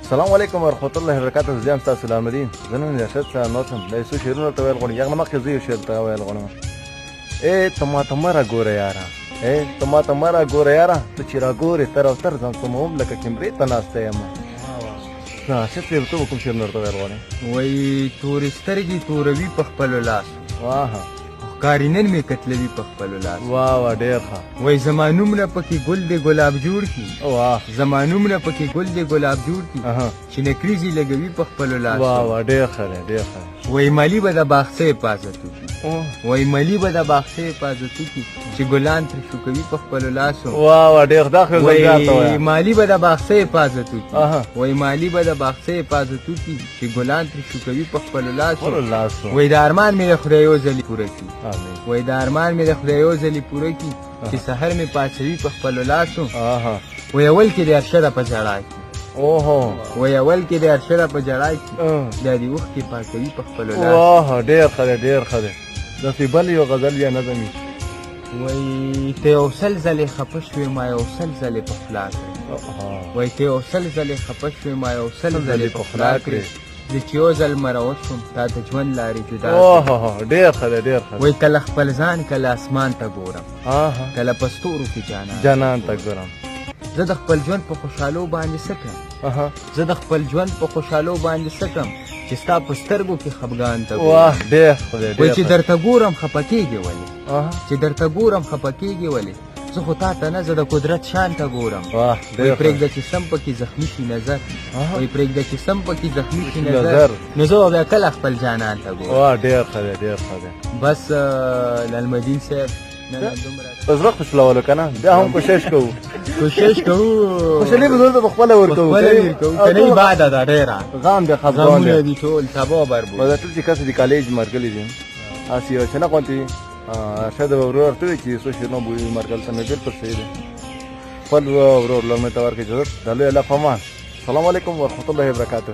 السلام علیکم ورحمت الله وبرکاته. زه یم ستاسو لالمدین. زه نن ارشد صاحب ناست یم. دا یو څو شعرونه ورته ویل غواړم. یغه مخکې زه یو شعر ته ویل غواړم. ته ماته مه راګوره یاره، ته ماته مه راګوره یاره، ته چې راګورې تر او تر ځان سموم لکه کمرې ته ناسته یم. ارشد صاحب ته به کوم شعرونه ورته ویل غواړې؟ وایي تورې سترګې توروي په خپلو لاسو، واه ښکاري نن مې کتلوي په خپلو لاسو. واه ډېر ښه. وایي زما نوم نه پکې ګل د ګلاب جوړ کي، واه زما نوم نه پکې ګل د ګلاب جوړ کي، چې نکریزې لګوي په خپلو لاسو. واه ډېر ښه دی، ډېر ښه. وایي مالي به د باغڅه حفاظت وکړي، وایي مالي به د باغڅه حفاظت وکړي، چې ګلان ترې شو کوي په خپلو لاسو. واه ډېر دا خو وایي مالي به د باغڅه حفاظت وکړي، وایي مالي به د باغڅه حفاظت وکړي، چې ګلان ترې شو کوي په خپلو لاسو. وایي د ارمان مې د خدای یو ځلې پوره کړي، وایي د ارمان مې د خدای یو ځلې پوره کړي، چې سحر مې پاڅوي په خپلو لاسو. وایي اول کې د ارشده په ژړا کې، وایي اول کې د ارشده په ژړا کې، دا د اوښکې پاکوي په خپلو لاسو. واه ډېر ښه دی، ډېر ښه دی. داسې بل یو غزل یا نظم وي. وایي ته یو سل ځلې خفه شوې ما یو سل ځلې په خلا کړې، وایي ته یو سل ځلې خفه شوې ما یو سل ځلې په خلا کړې، زه چې یو ځل مروت شوم تا د ژوند لارې جدا کړې. ډېر ښه دی، ډېر ښه. وایي کله خپل ځان کله اسمان ته ګورم، کله په ستورو کې جانان ته ګورم. زه د خپل ژوند په خوشحالو باندې څه کړم، زه د خپل ژوند په خوشحالو باندې څه کړم، چې ستا په سترګو کې خفګان ته ګورم. واه ډېر ښه دی. وایي چې درته ګورم خفه کېږې ولې، چې درته ګورم خفه کېږې ولې، زه خو تا ته نه زه د قدرت شان ته ګورم. وایي پرېږده چې سم پکې زخمي شي نظر، وایي پرېږده چې سم پکې زخمي شي نظر، نو زه به بیا کله خپل جانان ته ګورم. واه ډېر ښه دی، ډېر ښه دی. بس لالمدین صاحب په زړه خوشحالولو که نه بیا هم کوشش کوو، کوشش کوو، خوشحالي به زړه ته پخپله ورکوو، کنه یې باده ده ډېره غم دی، خفګان غمونه دي ټول تباه بربود. دا ټول چې کس د کالج مرګلي دي هسې یو چنه غوندې شاید به ورور ورته ووایي چې څو شعرونه به وي مرګل ته مې بېلکل صحیح دی. خپل ورور لرمې ته ورکړي اجازت. د لوی الله په امان. السلام علیکم ورحمت الله وبرکاته.